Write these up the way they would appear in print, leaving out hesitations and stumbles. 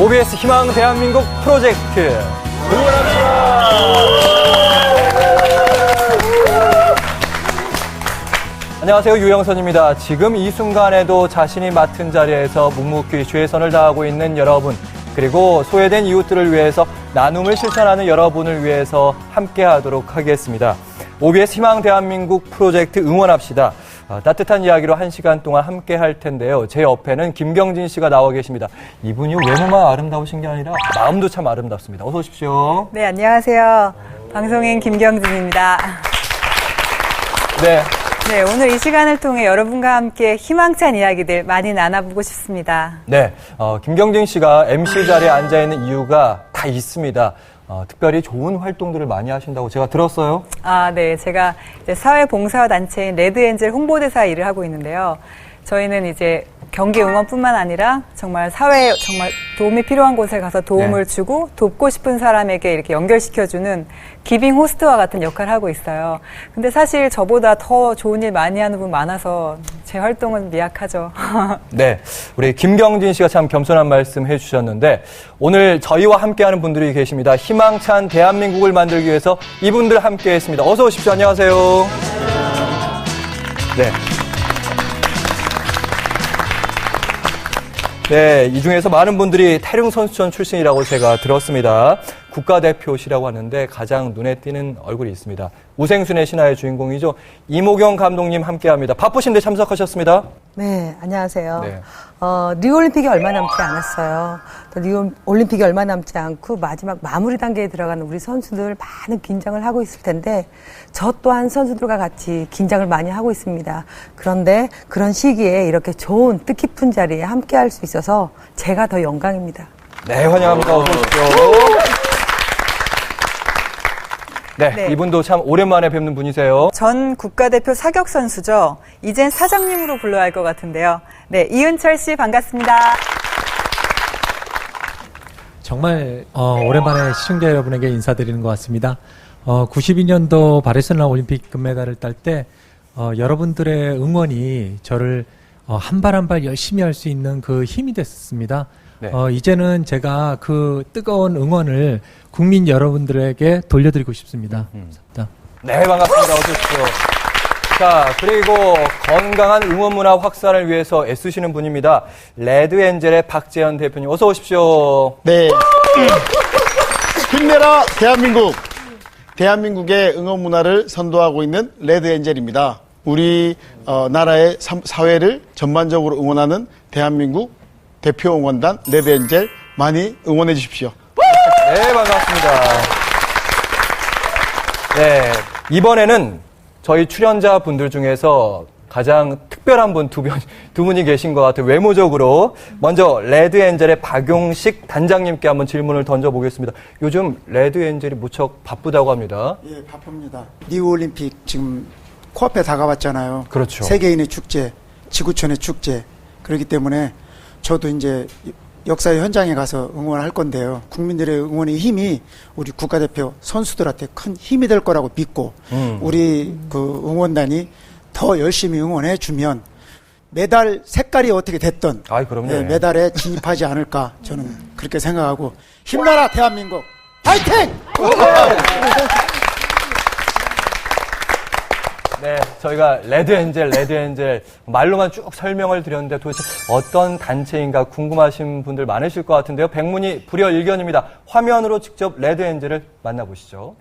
OBS 희망 대한민국 프로젝트 응원합시다. 안녕하세요, 유영선입니다. 지금 이 순간에도 자신이 맡은 자리에서 묵묵히 최선을 다하고 있는 여러분, 그리고 소외된 이웃들을 위해서 나눔을 실천하는 여러분을 위해서 함께하도록 하겠습니다. OBS 희망 대한민국 프로젝트 응원합시다. 따뜻한 이야기로 1시간 동안 함께 할 텐데요. 제 옆에는 김경진 씨가 나와 계십니다. 이분이 외모만 아름다우신 게 아니라 마음도 참 아름답습니다. 어서 오십시오. 네, 안녕하세요. 방송인 김경진입니다. 네, 오늘 이 시간을 통해 여러분과 함께 희망찬 이야기들 많이 나눠보고 싶습니다. 네, 김경진 씨가 MC 자리에 앉아있는 이유가 다 있습니다. 특별히 좋은 활동들을 많이 하신다고 제가 들었어요. 네. 제가 이제 사회봉사단체인 레드엔젤 홍보대사 일을 하고 있는데요. 저희는 이제 경기 응원뿐만 아니라 정말 사회에 정말 도움이 필요한 곳에 가서 도움을 주고 돕고 싶은 사람에게 이렇게 연결시켜주는 기빙 호스트와 같은 역할을 하고 있어요. 근데 사실 저보다 더 좋은 일 많이 하는 분 많아서 제 활동은 미약하죠. 네, 우리 김경진 씨가 참 겸손한 말씀 해주셨는데 오늘 저희와 함께하는 분들이 계십니다. 희망찬 대한민국을 만들기 위해서 이분들 함께했습니다. 어서 오십시오. 안녕하세요. 네. 네, 이 중에서 많은 분들이 태릉선수촌 출신이라고 제가 들었습니다. 국가대표시라고 하는데 가장 눈에 띄는 얼굴이 있습니다. 우생순의 신화의 주인공이죠. 이모경 감독님 함께합니다. 바쁘신데 참석하셨습니다. 네, 안녕하세요. 네. 리우올림픽이 얼마 남지 않았어요. 또 리우올림픽이 얼마 남지 않고 마지막 마무리 단계에 들어가는 우리 선수들 많은 긴장을 하고 있을 텐데 저 또한 선수들과 같이 긴장을 많이 하고 있습니다. 그런데 그런 시기에 이렇게 좋은 뜻깊은 자리에 함께할 수 있어서 제가 더 영광입니다. 네, 환영합니다. 어서 오십시오. 네, 이분도 참 오랜만에 뵙는 분이세요. 전 국가대표 사격 선수죠. 이젠 사장님으로 불러야 할 것 같은데요. 네, 이은철 씨 반갑습니다. 정말 오랜만에 시청자 여러분에게 인사드리는 것 같습니다. 92년도 바르셀로나 올림픽 금메달을 딸 때 여러분들의 응원이 저를 한 발 한 발 열심히 할 수 있는 그 힘이 됐습니다. 네. 이제는 제가 그 뜨거운 응원을 국민 여러분들에게 돌려드리고 싶습니다. 네, 반갑습니다. 어서 오십시오. 자, 그리고 건강한 응원 문화 확산을 위해서 애쓰시는 분입니다. 레드엔젤의 박재현 대표님, 어서 오십시오. 네. 힘내라 대한민국. 대한민국의 응원 문화를 선도하고 있는 레드엔젤입니다. 우리 나라의 사회를 전반적으로 응원하는 대한민국 대표 응원단 레드엔젤 많이 응원해 주십시오. 네, 반갑습니다. 네, 이번에는 저희 출연자 분들 중에서 가장 특별한 분 두 분이 계신 것 같아요. 외모적으로. 먼저 레드엔젤의 박용식 단장님께 한번 질문을 던져보겠습니다. 요즘 레드엔젤이 무척 바쁘다고 합니다. 예, 바쁩니다. 리우올림픽 지금 코앞에 다가왔잖아요. 그렇죠. 세계인의 축제, 지구촌의 축제. 그렇기 때문에 저도 이제 역사의 현장에 가서 응원할 건데요. 국민들의 응원의 힘이 우리 국가대표 선수들한테 큰 힘이 될 거라고 믿고 우리 그 응원단이 더 열심히 응원해 주면 메달 색깔이 어떻게 됐든 그럼요. 네, 메달에 진입하지 않을까 저는 그렇게 생각하고 힘나라 대한민국 파이팅! 네, 저희가 레드엔젤 말로만 쭉 설명을 드렸는데 도대체 어떤 단체인가 궁금하신 분들 많으실 것 같은데요. 백문이 불여일견입니다. 화면으로 직접 레드엔젤을 만나보시죠.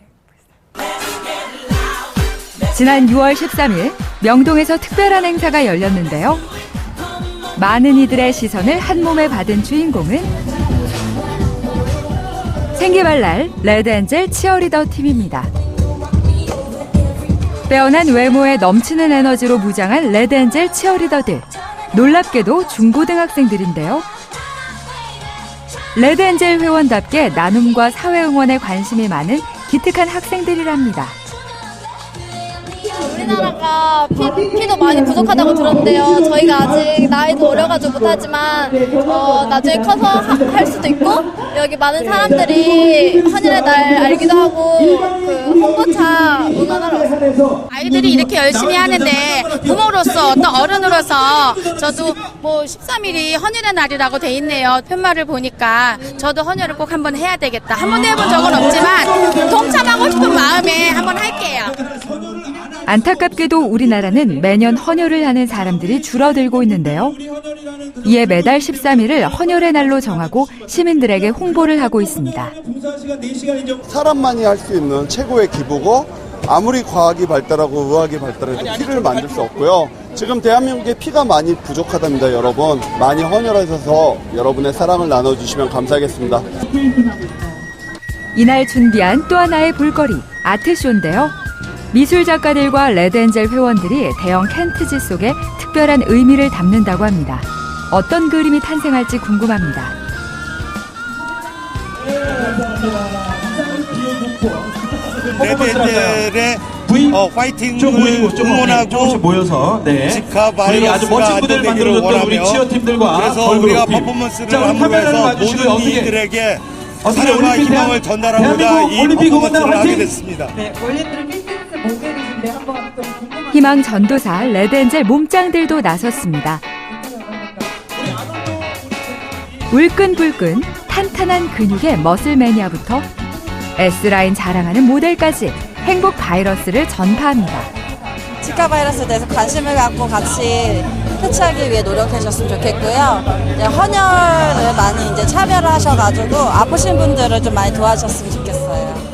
지난 6월 13일 명동에서 특별한 행사가 열렸는데요. 많은 이들의 시선을 한 몸에 받은 주인공은 생기발랄 레드엔젤 치어리더 팀입니다. 빼어난 외모에 넘치는 에너지로 무장한 레드엔젤 치어리더들. 놀랍게도 중고등학생들인데요. 레드엔젤 회원답게 나눔과 사회 응원에 관심이 많은 기특한 학생들이랍니다. 우리나라가 피도 많이 부족하다고 들었는데요. 저희가 아직 나이도 어려가지고 못하지만 나중에 커서 할 수도 있고 여기 많은 사람들이 헌혈의 날 알기도 하고 그 홍보차 응원하러 왔어요. 아이들이 이렇게 열심히 하는데 부모로서 어떤 어른으로서 저도 뭐 13일이 헌혈의 날이라고 돼 있네요. 편말을 보니까 저도 헌혈을 꼭 한번 해야 되겠다. 한 번도 해본 적은 없지만 동참하고 싶은 마음에 한번 할게요. 안타깝게도 우리나라는 매년 헌혈을 하는 사람들이 줄어들고 있는데요. 이에 매달 13일을 헌혈의 날로 정하고 시민들에게 홍보를 하고 있습니다. 사람만이 할 수 있는 최고의 기부고 아무리 과학이 발달하고 의학이 발달해도 피를 만들 수 없고요. 지금 대한민국에 피가 많이 부족하답니다, 여러분. 많이 헌혈하셔서 여러분의 사랑을 나눠주시면 감사하겠습니다. 이날 준비한 또 하나의 볼거리, 아트쇼인데요. 미술 작가들과 레드엔젤 회원들이 대형 캔트지 속에 특별한 의미를 담는다고 합니다. 어떤 그림이 탄생할지 궁금합니다. 레드엔젤의 화이팅을 응원하고 모여서 지카 우리가 아주 멋진 무대를 만들어줬던 우리 치어팀들과 그래서 우리가 퍼포먼스를 함으로해서 모든 이들에게 사랑과 희망을 전달하고자 이 퍼포먼스를 하게 됐습니다. 희망 전도사 레드엔젤 몸짱들도 나섰습니다. 울끈불끈 탄탄한 근육의 머슬 매니아부터 S라인 자랑하는 모델까지 행복 바이러스를 전파합니다. 지카 바이러스에 대해서 관심을 갖고 같이 퇴치하기 위해 노력해 주셨으면 좋겠고요. 헌혈을 많이 이제 참여를 하셔가지고 아프신 분들을 좀 많이 도와주셨으면 좋겠어요.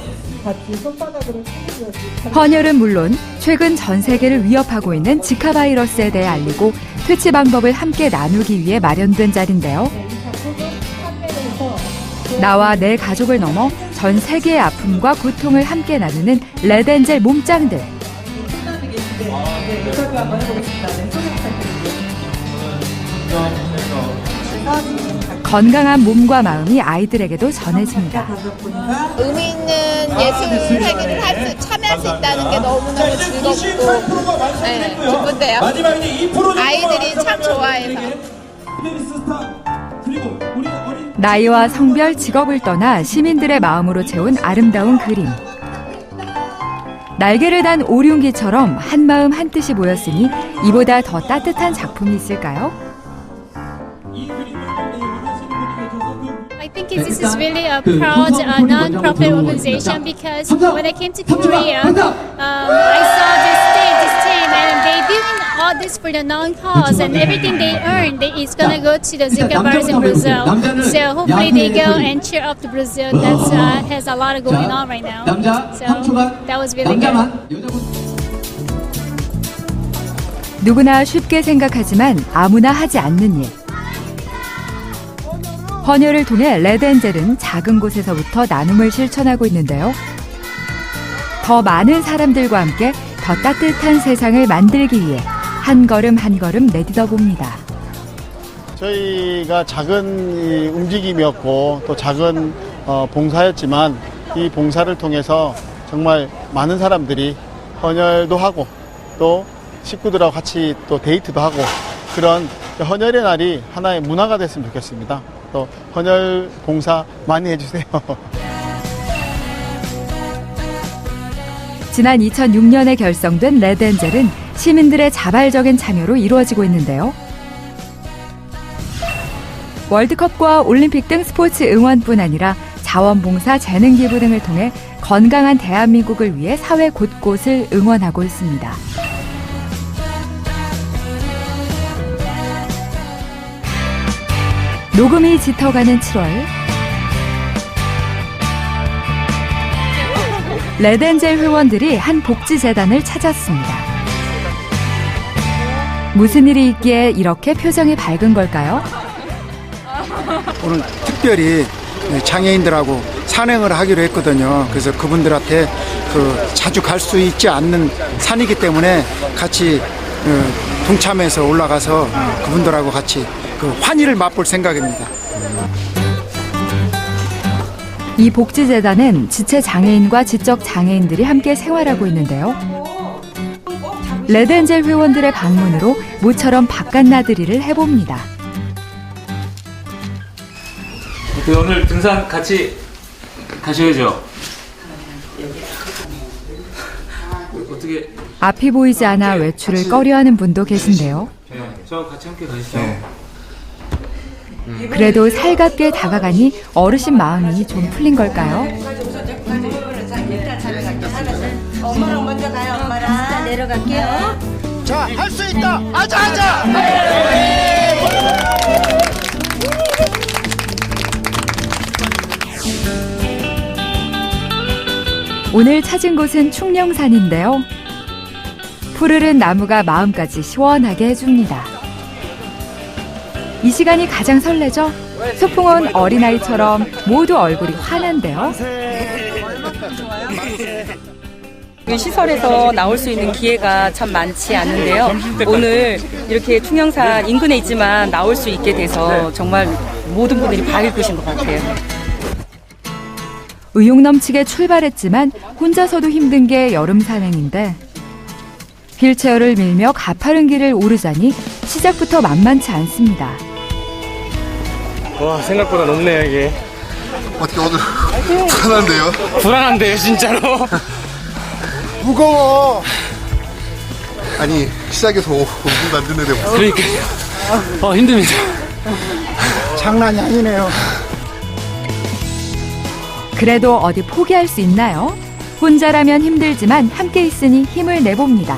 헌혈은 물론 최근 전 세계를 위협하고 있는 지카 바이러스에 대해 알리고 퇴치 방법을 함께 나누기 위해 마련된 자리인데요. 나와 내 가족을 넘어 전 세계의 아픔과 고통을 함께 나누는 레드엔젤 몸짱들. 건강한 몸과 마음이 아이들에게도 전해집니다. 의미 있는 예술 행위를 참여할 수 있다는 게 너무너무 즐겁고 기쁜데요. 아이들이 참 좋아해서. 나이와 성별, 직업을 떠나 시민들의 마음으로 채운 아름다운 그림. 날개를 단 오륜기처럼 한마음 한뜻이 모였으니 이보다 더 따뜻한 작품이 있을까요? I think this is really a proud non-profit organization because when I came to Korea, I saw this team and they doing all this for the non-cause and everything they earn is gonna go to the Zika virus in Brazil. So hopefully they go and cheer up to Brazil. That has a lot going on right now. So that was really good. 누구나 쉽게 생각하지만 아무나 하지 않는 일. 헌혈을 통해 레드엔젤은 작은 곳에서부터 나눔을 실천하고 있는데요. 더 많은 사람들과 함께 더 따뜻한 세상을 만들기 위해 한 걸음 한 걸음 내딛어 봅니다. 저희가 작은 움직임이었고 또 작은 봉사였지만 이 봉사를 통해서 정말 많은 사람들이 헌혈도 하고 또 식구들하고 같이 또 데이트도 하고 그런 헌혈의 날이 하나의 문화가 됐으면 좋겠습니다. 또 헌혈 봉사 많이 해주세요. 지난 2006년에 결성된 레드엔젤은 시민들의 자발적인 참여로 이루어지고 있는데요. 월드컵과 올림픽 등 스포츠 응원뿐 아니라 자원봉사, 재능기부 등을 통해 건강한 대한민국을 위해 사회 곳곳을 응원하고 있습니다. 녹음이 짙어가는 7월 레드엔젤 회원들이 한 복지재단을 찾았습니다. 무슨 일이 있기에 이렇게 표정이 밝은 걸까요? 오늘 특별히 장애인들하고 산행을 하기로 했거든요. 그래서 그분들한테 자주 갈 수 있지 않는 산이기 때문에 같이 동참해서 올라가서 그분들하고 같이 환희를 맛볼 생각입니다. 이 복지재단은 지체 장애인과 지적 장애인들이 함께 생활하고 있는데요. 레드엔젤 회원들의 방문으로 모처럼 바깥 나들이를 해봅니다. 오늘 등산 같이 가셔야죠. 어떻게? 앞이 보이지 않아 외출을 꺼려하는 분도 계신데요. 저 같이 함께 가시죠. 그래도 살갑게 다가가니 어르신 마음이 좀 풀린 걸까요? 엄마랑 먼저 가요. 엄마랑 내려갈게요. 자, 할 수 있다. 아자. 오늘 찾은 곳은 충령산인데요. 푸르른 나무가 마음까지 시원하게 해줍니다. 이 시간이 가장 설레죠? 소풍 온 어린아이처럼 모두 얼굴이 환한데요. 시설에서 나올 수 있는 기회가 참 많지 않은데요. 오늘 이렇게 충령산 인근에 있지만 나올 수 있게 돼서 정말 모든 분들이 발을 끄신 것 같아요. 의욕 넘치게 출발했지만 혼자서도 힘든 게 여름 산행인데 휠체어를 밀며 가파른 길을 오르자니 시작부터 만만치 않습니다. 와, 생각보다 높네요, 이게. 어떻게 오늘 불안한데요? 불안한데요, 진짜로. 무거워. 아니, 시작해서 5분도 안 됐는데 무슨. 그러니까요. 힘듭니다. 장난이 아니네요. 그래도 어디 포기할 수 있나요? 혼자라면 힘들지만 함께 있으니 힘을 내봅니다.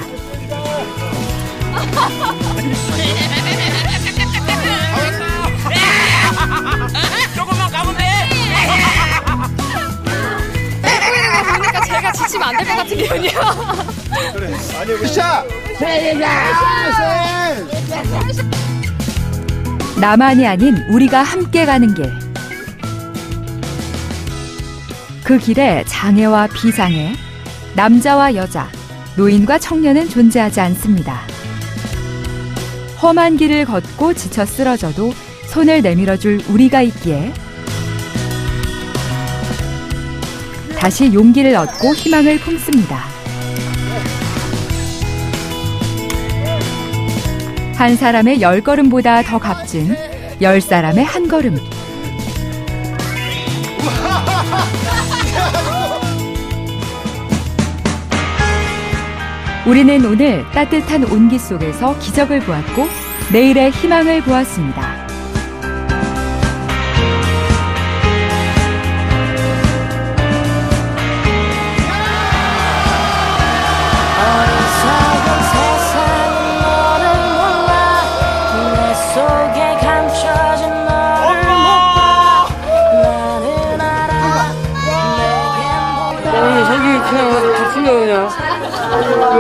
조금만 가면 돼. 보니까 제가 지치면 안 될 것 같은 기분이요. 그래. 아니, 으쌰! 나만이 아닌 우리가 함께 가는 길. 그 길에 장애와 비장애, 남자와 여자, 노인과 청년은 존재하지 않습니다. 험한 길을 걷고 지쳐 쓰러져도 손을 내밀어줄 우리가 있기에 다시 용기를 얻고 희망을 품습니다. 한 사람의 10걸음보다 더 값진 10사람의 한 걸음. 우리는 오늘 따뜻한 온기 속에서 기적을 보았고 내일의 희망을 보았습니다.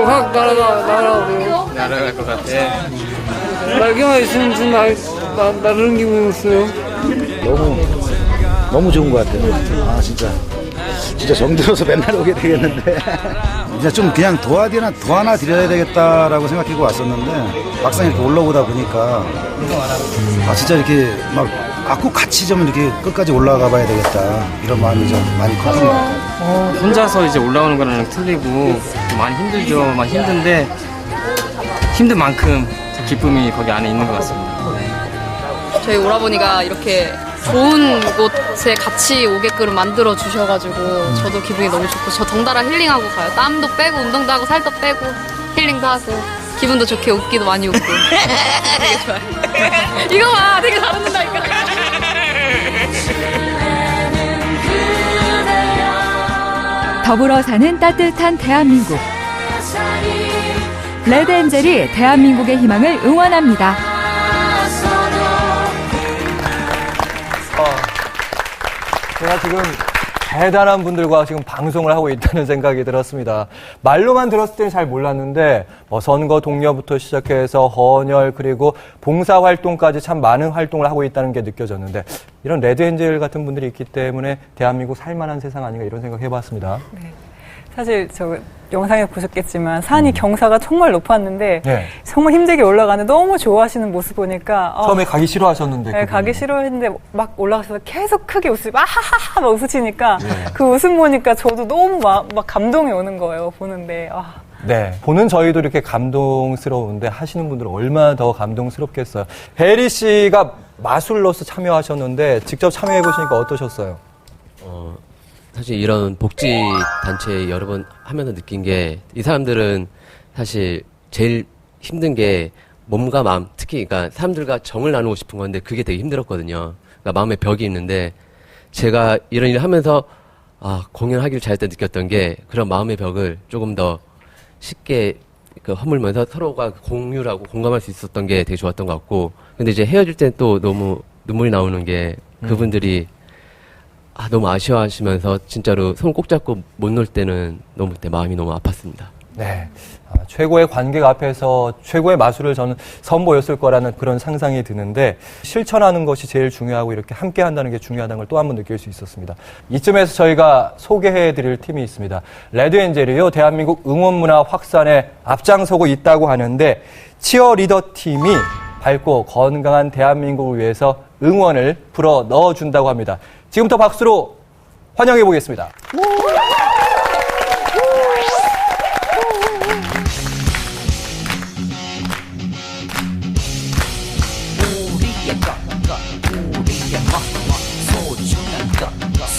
확 날아가고요. 날아갈 것 같아. 날개만 있으면 좀 나르는 기분이었어요. 너무 좋은 것 같아요. 아, 진짜 정들어서 맨날 오게 되겠는데. 진짜 좀 그냥 더 하나 드려야 되겠다라고 생각하고 왔었는데 막상 이렇게 올라오다 보니까 아, 진짜 이렇게 꼭 같이 좀 이렇게 끝까지 올라가 봐야 되겠다 이런 마음이 좀 많이 컸던 것 같아요. 혼자서 이제 올라오는 거랑 틀리고 많이 힘들죠. 많이 힘든데 힘든 만큼 기쁨이 거기 안에 있는 것 같습니다. 저희 오라버니가 이렇게 좋은 곳에 같이 오게끔 만들어 주셔가지고 저도 기분이 너무 좋고 저 덩달아 힐링하고 가요. 땀도 빼고 운동도 하고 살도 빼고 힐링도 하고 기분도 좋게 웃기도 많이 웃고 되게 좋아요. 이거 봐, 되게 잘 웃는다니까. 더불어 사는 따뜻한 대한민국. 레드엔젤이 대한민국의 희망을 응원합니다. 제가 지금 대단한 분들과 지금 방송을 하고 있다는 생각이 들었습니다. 말로만 들었을 때는 잘 몰랐는데 선거 동료부터 시작해서 헌혈 그리고 봉사활동까지 참 많은 활동을 하고 있다는 게 느껴졌는데 이런 레드엔젤 같은 분들이 있기 때문에 대한민국 살만한 세상 아닌가 이런 생각 해봤습니다. 네. 사실 저 영상에 보셨겠지만 산이 경사가 정말 높았는데 네. 정말 힘들게 올라가는데 너무 좋아하시는 모습 보니까 처음에 가기 싫어하셨는데 네, 가기 싫어했는데 막 올라가서 계속 크게 웃으시고 아하하하 막 웃으시니까 그 웃음 보니까 저도 너무 막 감동이 오는 거예요. 보는데 네. 보는 저희도 이렇게 감동스러운데 하시는 분들은 얼마나 더 감동스럽겠어요. 혜리 씨가 마술로서 참여하셨는데 직접 참여해 보시니까 어떠셨어요? 사실 이런 복지 단체 여러 번 하면서 느낀 게 이 사람들은 사실 제일 힘든 게 몸과 마음, 특히 그러니까 사람들과 정을 나누고 싶은 건데 그게 되게 힘들었거든요. 그러니까 마음에 벽이 있는데 제가 이런 일을 하면서 공연하기를 잘했다 느꼈던 게 그런 마음의 벽을 조금 더 쉽게 허물면서 서로가 공유를 하고 공감할 수 있었던 게 되게 좋았던 것 같고, 근데 이제 헤어질 때 또 너무 눈물이 나오는 게 그분들이 너무 아쉬워하시면서 진짜로 손 꼭 잡고 못 놀 때는 너무 그때 마음이 너무 아팠습니다. 네. 최고의 관객 앞에서 최고의 마술을 저는 선보였을 거라는 그런 상상이 드는데 실천하는 것이 제일 중요하고 이렇게 함께 한다는 게 중요하다는 걸 또 한 번 느낄 수 있었습니다. 이쯤에서 저희가 소개해 드릴 팀이 있습니다. 레드엔젤이요. 대한민국 응원문화 확산에 앞장서고 있다고 하는데 치어리더 팀이 밝고 건강한 대한민국을 위해서 응원을 불어 넣어준다고 합니다. 지금부터 박수로 환영해 보겠습니다.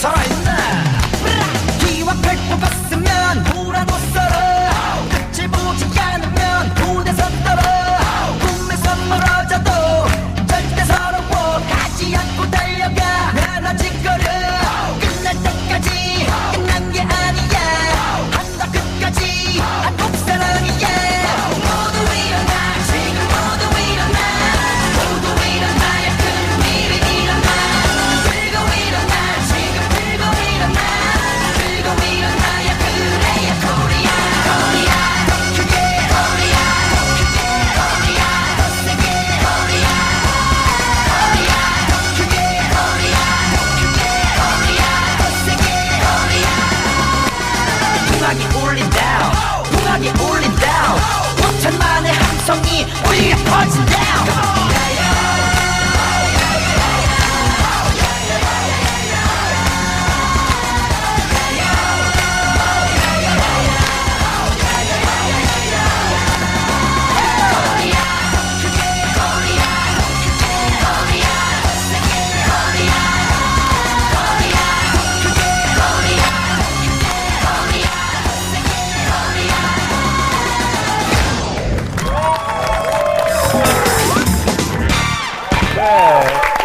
살아있나 기와 펼고 갔으면 뭐라도 썰어 끝을 보지 않으면 무대 선더러 꿈에서 멀어져도 절대 서러워 가지 않고 달려가 나나 짓거려 끝날 때까지 끝난 게 아니야 한다 끝까지 한국 사랑이야 모두 일어나 지금 모두 일어나 모두 일어나 큰 일이 일어나 들고 일어나 지금 들고 일어나 들고 일어나야 그래야 코리아 코리아 더 크게 코리아 더 크게 코리아 더 세게 코리아 코리아 더 크게 코리아 더 크게 코리아 더 세게 코리아 웅하게 울린다 웅하게 울린다 5천만의 함성이 울려 퍼진다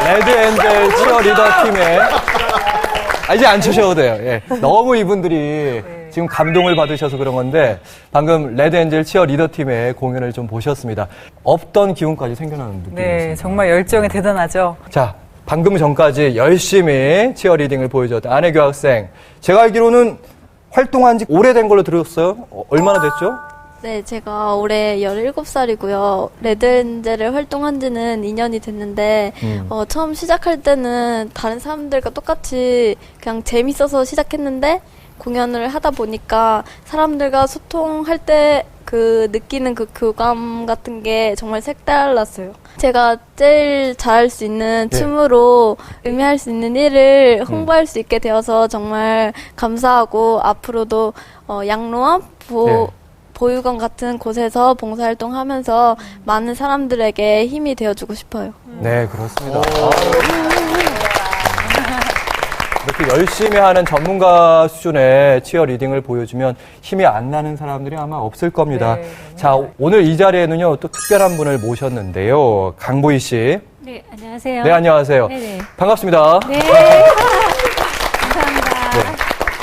레드엔젤 치어리더 팀의 이제 안 추셔도 돼요. 예. 너무 이분들이 지금 감동을 받으셔서 그런 건데 방금 레드엔젤 치어리더 팀의 공연을 좀 보셨습니다. 없던 기운까지 생겨나는 느낌이었습니다. 네, 정말 열정이 대단하죠. 자, 방금 전까지 열심히 치어리딩을 보여줬던 안혜교 학생. 제가 알기로는 활동한 지 오래된 걸로 들었어요. 얼마나 됐죠? 네, 제가 올해 17살이고요. 레드엔젤을 활동한 지는 2년이 됐는데, 처음 시작할 때는 다른 사람들과 똑같이 그냥 재밌어서 시작했는데, 공연을 하다 보니까 사람들과 소통할 때 그 느끼는 그 교감 같은 게 정말 색달랐어요. 제가 제일 잘할 수 있는 춤으로 의미할 수 있는 일을 홍보할 수 있게 되어서 정말 감사하고, 앞으로도 양로원, 보육원 같은 곳에서 봉사활동하면서 많은 사람들에게 힘이 되어주고 싶어요. 네, 그렇습니다. 이렇게 열심히 하는 전문가 수준의 치어리딩을 보여주면 힘이 안 나는 사람들이 아마 없을 겁니다. 네, 자, 오늘 이 자리에는요, 또 특별한 분을 모셨는데요. 강보희 씨. 네, 안녕하세요. 네, 안녕하세요. 네네. 반갑습니다. 네. 감사합니다. 네.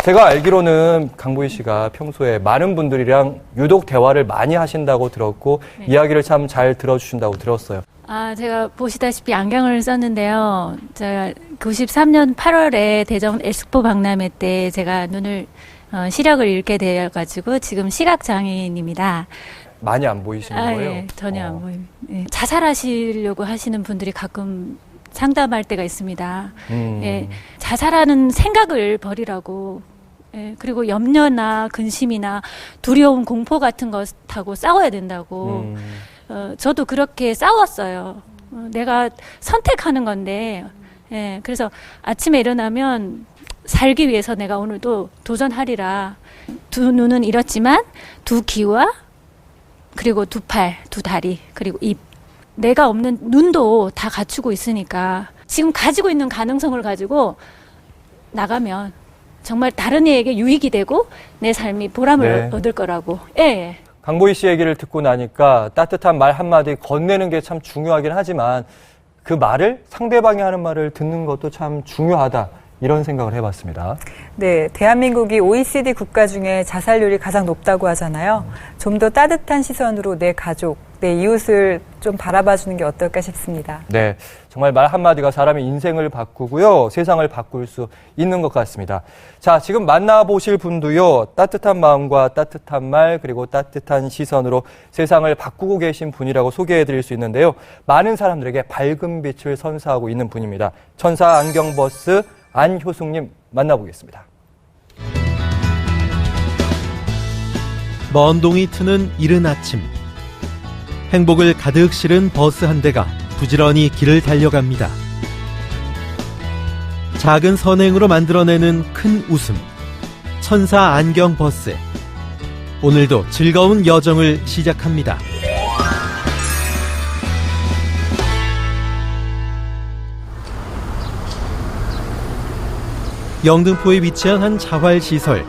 제가 알기로는 강보희 씨가 평소에 많은 분들이랑 유독 대화를 많이 하신다고 들었고, 이야기를 참 잘 들어주신다고 들었어요. 제가 보시다시피 안경을 썼는데요. 제가 93년 8월에 대전 엑스포 박람회 때 제가 눈을 시력을 잃게 되어가지고 지금 시각장애인입니다. 많이 안 보이시는 거예요? 예, 전혀 안 보입니다. 예, 자살하시려고 하시는 분들이 가끔 상담할 때가 있습니다. 예, 자살하는 생각을 버리라고. 예, 그리고 염려나 근심이나 두려움, 공포 같은 것하고 싸워야 된다고. 저도 그렇게 싸웠어요. 내가 선택하는 건데, 예, 그래서 아침에 일어나면 살기 위해서 내가 오늘도 도전하리라. 두 눈은 잃었지만 두 귀와 그리고 두 팔, 두 다리, 그리고 입. 내가 없는 눈도 다 갖추고 있으니까 지금 가지고 있는 가능성을 가지고 나가면 정말 다른 이에게 유익이 되고 내 삶이 보람을 얻을 거라고. 예. 강보희 씨 얘기를 듣고 나니까 따뜻한 말 한마디 건네는 게 참 중요하긴 하지만 그 말을 상대방이 하는 말을 듣는 것도 참 중요하다. 이런 생각을 해봤습니다. 네, 대한민국이 OECD 국가 중에 자살률이 가장 높다고 하잖아요. 좀 더 따뜻한 시선으로 내 가족, 내 이웃을 좀 바라봐주는 게 어떨까 싶습니다. 네, 정말 말 한마디가 사람의 인생을 바꾸고요. 세상을 바꿀 수 있는 것 같습니다. 자, 지금 만나보실 분도요. 따뜻한 마음과 따뜻한 말 그리고 따뜻한 시선으로 세상을 바꾸고 계신 분이라고 소개해드릴 수 있는데요. 많은 사람들에게 밝은 빛을 선사하고 있는 분입니다. 천사 안경버스 안효숙님 만나보겠습니다. 먼 동이 트는 이른 아침. 행복을 가득 실은 버스 한 대가 부지런히 길을 달려갑니다. 작은 선행으로 만들어내는 큰 웃음. 천사 안경 버스. 오늘도 즐거운 여정을 시작합니다. 영등포에 위치한 한 자활시설.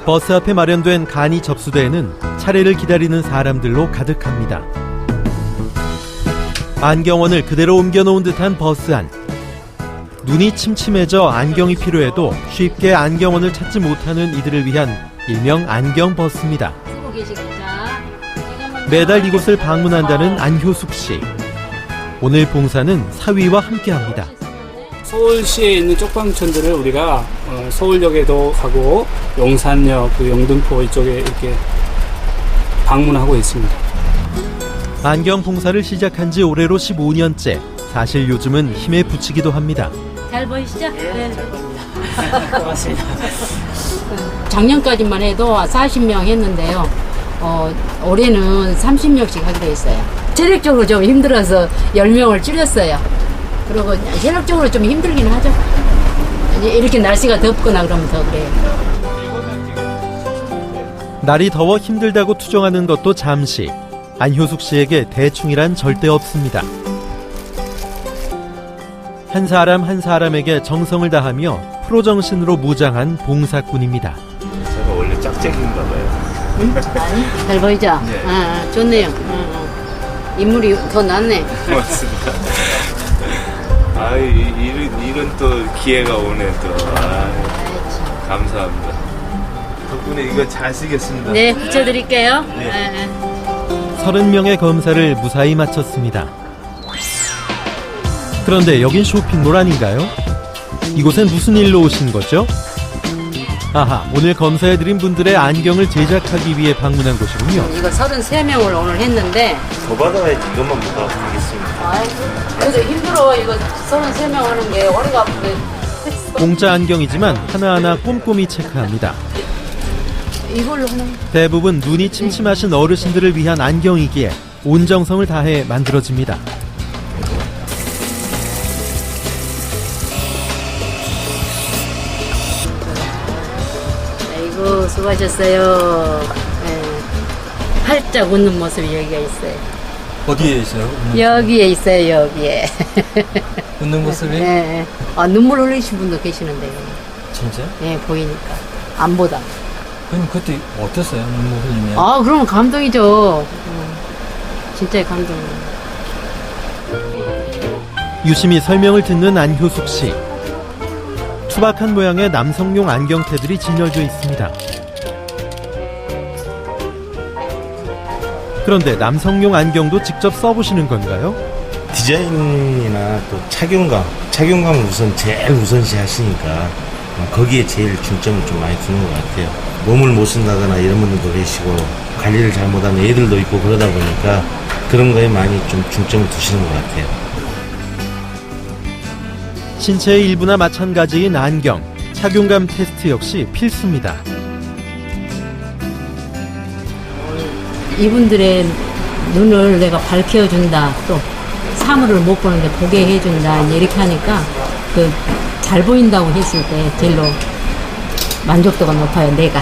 버스 앞에 마련된 간이 접수대에는 차례를 기다리는 사람들로 가득합니다. 안경원을 그대로 옮겨놓은 듯한 버스 안. 눈이 침침해져 안경이 필요해도 쉽게 안경원을 찾지 못하는 이들을 위한 일명 안경버스입니다. 매달 이곳을 방문한다는 안효숙 씨. 오늘 봉사는 사위와 함께합니다. 서울시에 있는 쪽방촌들을 우리가 서울역에도 가고 용산역, 영등포 이쪽에 이렇게 방문하고 있습니다. 안경 봉사를 시작한 지 올해로 15년째. 사실 요즘은 힘에 부치기도 합니다. 잘 보이시죠? 네. 고맙습니다. 작년까지만 해도 40명 했는데요. 올해는 30명씩 하기로 했어요. 체력적으로 좀 힘들어서 10명을 줄였어요. 그리고 체력적으로 좀 힘들긴 하죠. 이렇게 날씨가 덥거나 그러면 더 그래요. 날이 더워 힘들다고 투정하는 것도 잠시. 안효숙 씨에게 대충이란 절대 없습니다. 한 사람 한 사람에게 정성을 다하며 프로 정신으로 무장한 봉사꾼입니다. 제가 원래 짝짝인가 봐요. 응? 아니, 잘 보이죠? 네. 좋네요. 인물이 더 낫네. 고맙습니다. 이런 또 기회가 오네 또. 감사합니다. 덕분에 이거 잘 쓰겠습니다. 네, 붙여드릴게요. 네. 30명의 검사를 무사히 마쳤습니다. 그런데 여긴 쇼핑몰 아닌가요? 이곳엔 무슨 일로 오신 거죠? 아하, 오늘 검사해드린 분들의 안경을 제작하기 위해 방문한 곳이군요. 이거 33명을 오늘 했는데. 더 받아야지 이것만 못 하겠습니다. 그래도 힘들어. 이거 33명 하는 게 허리가 아픈데. 공짜 안경이지만 하나하나 꼼꼼히 체크합니다. 이걸로 하는. 대부분 눈이 침침하신 어르신들을 위한 안경이기에 온 정성을 다해 만들어집니다. 아이고, 수고하셨어요. 네. 활짝 웃는 모습이 여기가 있어요. 어디에 있어요? 여기에 있어요, 여기에. 웃는 모습이? 네. 눈물 흘리신 분도 계시는데요. 진짜? 네, 보이니까. 안 보다. 그럼 그때 어땠어요? 눈물 흘리면? 그럼 감동이죠. 진짜 감동이에요. 유심히 설명을 듣는 안효숙 씨. 투박한 모양의 남성용 안경테들이 진열되어 있습니다. 그런데 남성용 안경도 직접 써보시는 건가요? 디자인이나 또 착용감을 제일 우선시 하시니까 거기에 제일 중점을 좀 많이 두는 것 같아요. 몸을 못 쓴다거나 이런 분들도 계시고 관리를 잘못하는 애들도 있고 그러다 보니까 그런 거에 많이 좀 중점을 두시는 것 같아요. 신체의 일부나 마찬가지인 안경, 착용감 테스트 역시 필수입니다. 이분들의 눈을 내가 밝혀준다. 또 사물을 못 보는데 보게 해준다. 이렇게 하니까 잘 보인다고 했을 때 제일로 만족도가 높아요, 내가.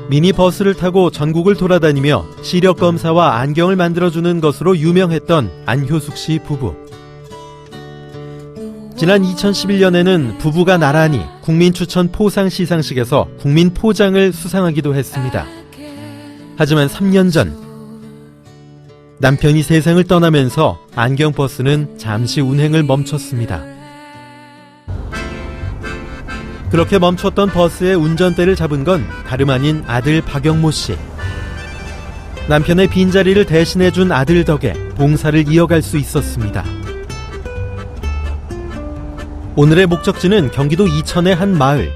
미니버스를 타고 전국을 돌아다니며 시력 검사와 안경을 만들어주는 것으로 유명했던 안효숙 씨 부부. 지난 2011년에는 부부가 나란히 국민추천 포상 시상식에서 국민포장을 수상하기도 했습니다. 하지만 3년 전 남편이 세상을 떠나면서 안경버스는 잠시 운행을 멈췄습니다. 그렇게 멈췄던 버스의 운전대를 잡은 건 다름 아닌 아들 박영모 씨. 남편의 빈자리를 대신해준 아들 덕에 봉사를 이어갈 수 있었습니다. 오늘의 목적지는 경기도 이천의 한 마을.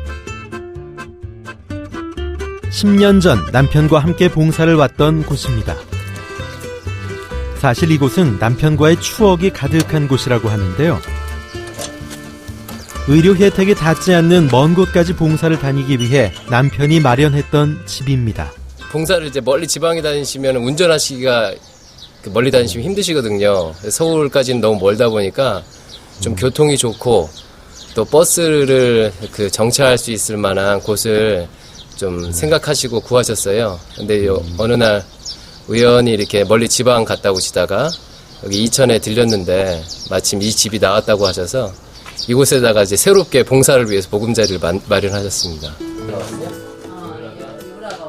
10년 전 남편과 함께 봉사를 왔던 곳입니다. 사실 이곳은 남편과의 추억이 가득한 곳이라고 하는데요. 의료 혜택이 닿지 않는 먼 곳까지 봉사를 다니기 위해 남편이 마련했던 집입니다. 봉사를 이제 멀리 지방에 다니시면 운전하시기가 멀리 다니시면 힘드시거든요. 서울까지는 너무 멀다 보니까 좀 교통이 좋고 또 버스를 정차할 수 있을 만한 곳을 좀 생각하시고 구하셨어요. 근데 어느 날 우연히 이렇게 멀리 지방 갔다 오시다가 여기 이천에 들렸는데 마침 이 집이 나왔다고 하셔서 이곳에다가 이제 새롭게 봉사를 위해서 보금자리를 마련하셨습니다.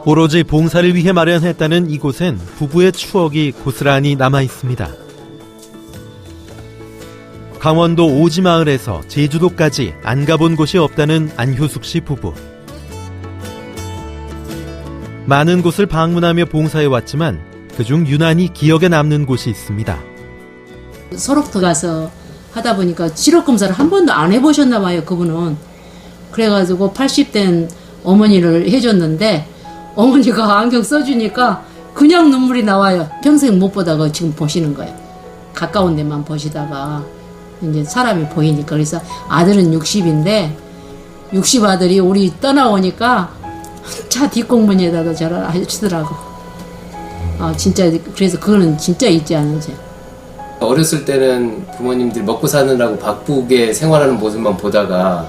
오로지 봉사를 위해 마련했다는 이곳엔 부부의 추억이 고스란히 남아 있습니다. 강원도 오지마을에서 제주도까지 안 가본 곳이 없다는 안효숙 씨 부부. 많은 곳을 방문하며 봉사해왔지만 그중 유난히 기억에 남는 곳이 있습니다. 소록도 가서 하다 보니까 시력검사를 한 번도 안 해보셨나 봐요, 그분은. 그래가지고 80된 어머니를 해줬는데 어머니가 안경 써주니까 그냥 눈물이 나와요. 평생 못 보다가 지금 보시는 거예요. 가까운 데만 보시다가 이제 사람이 보이니까. 그래서 아들은 60인데 60 아들이 우리 떠나오니까 차 뒷공문에다가 저를 해주더라고. 진짜 그래서 그거는 진짜 잊지 않으죠. 어렸을 때는 부모님들이 먹고 사느라고 바쁘게 생활하는 모습만 보다가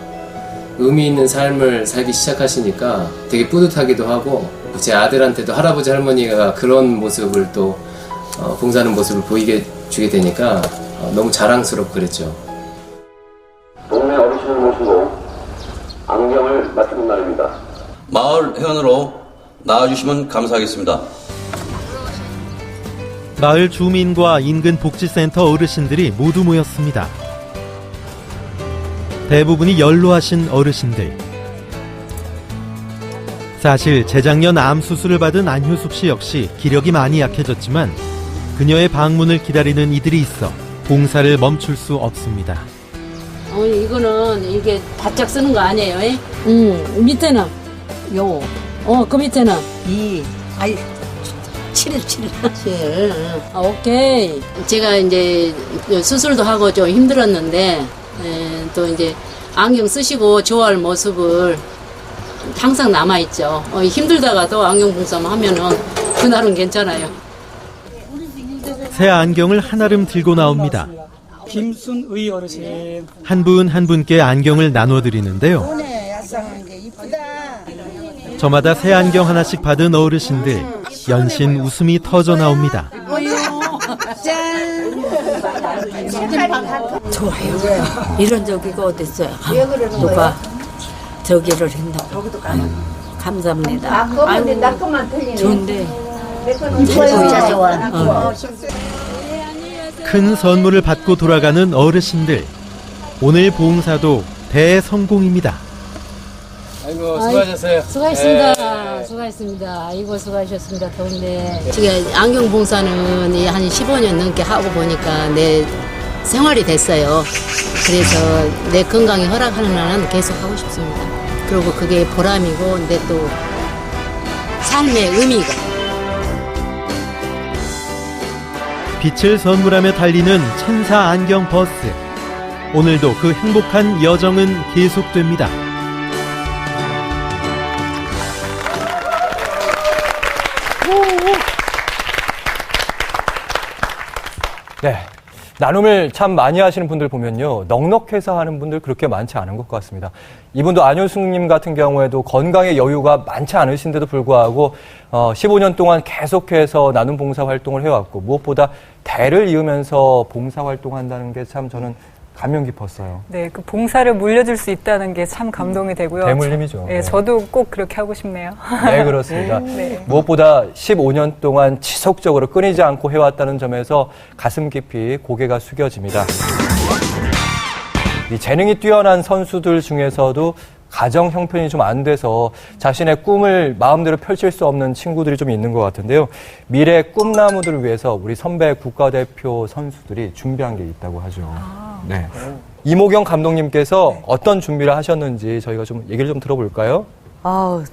의미 있는 삶을 살기 시작하시니까 되게 뿌듯하기도 하고 제 아들한테도 할아버지 할머니가 그런 모습을 또 봉사하는 모습을 보이게 주게 되니까 너무 자랑스럽고 그랬죠. 동네 어르신을 모시고 안경을 맡은 날입니다. 마을 회원으로 나와주시면 감사하겠습니다. 마을 주민과 인근 복지센터 어르신들이 모두 모였습니다. 대부분이 연로하신 어르신들. 사실 재작년 암 수술을 받은 안효숙 씨 역시 기력이 많이 약해졌지만 그녀의 방문을 기다리는 이들이 있어 봉사를 멈출 수 없습니다. 어머니 이거는 이게 바짝 쓰는 거 아니에요? 밑에는 요. 그 밑에는 2. 7. 오케이. 제가 이제 수술도 하고 좀 힘들었는데 또 이제 안경 쓰시고 좋아할 모습을 항상 남아있죠. 힘들다가도 안경 봉사만 하면은 그날은 괜찮아요. 새 안경을 한아름 들고 나옵니다. 김순의 어르신. 한 분 한 분께 안경을 나눠드리는데요. 저마다 새 안경 하나씩 받은 어르신들, 연신 웃음이 터져 나옵니다. 좋아요. 이런 저기가 어딨어요? 누가 저기를 한다고. 감사합니다. 아이고, 좋은데. 진짜 좋아. 큰 선물을 받고 돌아가는 어르신들. 오늘 봉사도 대성공입니다. 아이고, 수고하셨어요. 수고하셨습니다. 수고하셨습니다. 아이고, 수고하셨습니다. 더운데. 지금 안경 봉사는 한 15년 넘게 하고 보니까 내 생활이 됐어요. 그래서 내 건강이 허락하는 한은 계속 하고 싶습니다. 그리고 그게 보람이고, 내 또 삶의 의미가. 빛을 선물하며 달리는 천사 안경 버스. 오늘도 그 행복한 여정은 계속됩니다. 네. 나눔을 참 많이 하시는 분들 보면요. 넉넉해서 하는 분들 그렇게 많지 않은 것 같습니다. 이분도 안효숙님 같은 경우에도 건강에 여유가 많지 않으신데도 불구하고 15년 동안 계속해서 나눔 봉사 활동을 해왔고 무엇보다 대를 이으면서 봉사 활동한다는 게 참 저는 감명 깊었어요. 네, 그 봉사를 물려줄 수 있다는 게 참 감동이 되고요. 대물림이죠. 네, 저도 꼭 그렇게 하고 싶네요. 네, 그렇습니다. 네. 무엇보다 15년 동안 지속적으로 끊이지 않고 해왔다는 점에서 가슴 깊이 고개가 숙여집니다. 이 재능이 뛰어난 선수들 중에서도 가정 형편이 좀 안 돼서 자신의 꿈을 마음대로 펼칠 수 없는 친구들이 좀 있는 것 같은데요. 미래 꿈나무들을 위해서 우리 선배 국가대표 선수들이 준비한 게 있다고 하죠. 네. 이모경 감독님께서 어떤 준비를 하셨는지 저희가 좀 얘기를 좀 들어볼까요?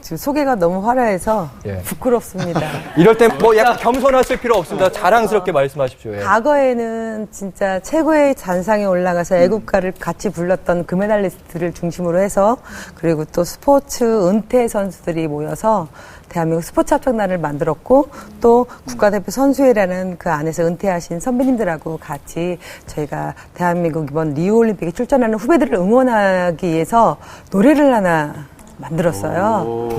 지금 소개가 너무 화려해서 예. 부끄럽습니다. 이럴 때 뭐 약간 겸손하실 필요 없습니다. 자랑스럽게 말씀하십시오. 예. 과거에는 진짜 최고의 잔상에 올라가서 애국가를 같이 불렀던 금메달리스트를 중심으로 해서 그리고 또 스포츠 은퇴 선수들이 모여서 대한민국 스포츠 합창단을 만들었고 또 국가대표 선수회라는 그 안에서 은퇴하신 선배님들하고 같이 저희가 대한민국 이번 리우올림픽에 출전하는 후배들을 응원하기 위해서 노래를 하나 만들었어요.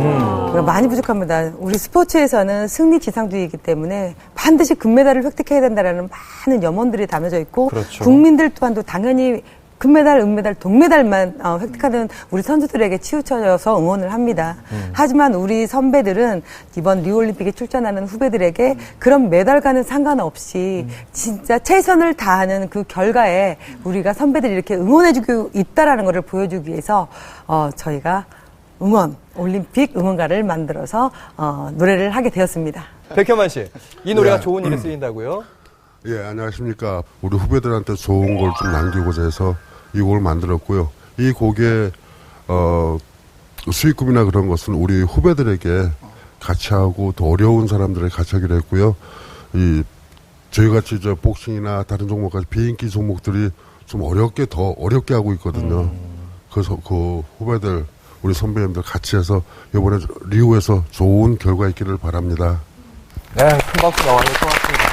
많이 부족합니다. 우리 스포츠에서는 승리 지상주의이기 때문에 반드시 금메달을 획득해야 된다는 많은 염원들이 담겨져 있고 그렇죠. 국민들 또한도 당연히 금메달, 은메달, 동메달만 획득하는 우리 선수들에게 치우쳐져서 응원을 합니다. 하지만 우리 선배들은 이번 리우올림픽에 출전하는 후배들에게 그런 메달과는 상관없이 진짜 최선을 다하는 그 결과에 우리가 선배들이 이렇게 응원해주고 있다라는 것을 보여주기 위해서 저희가 올림픽 응원가를 만들어서 노래를 하게 되었습니다. 백현만 씨, 이 노래가 네. 좋은 일에 쓰인다고요? 예, 안녕하십니까. 우리 후배들한테 좋은 걸 좀 남기고자 해서 이 곡을 만들었고요. 이 곡의 수익금이나 그런 것은 우리 후배들에게 같이 하고 더 어려운 사람들에게 같이 하기로 했고요. 저희같이 복싱이나 다른 종목까지 비인기 종목들이 좀 더 어렵게 하고 있거든요. 그래서 그 후배들 우리 선배님들 같이 해서 이번에 리우에서 좋은 결과 있기를 바랍니다. 네, 큰 박수 나와야 될 것 같습니다.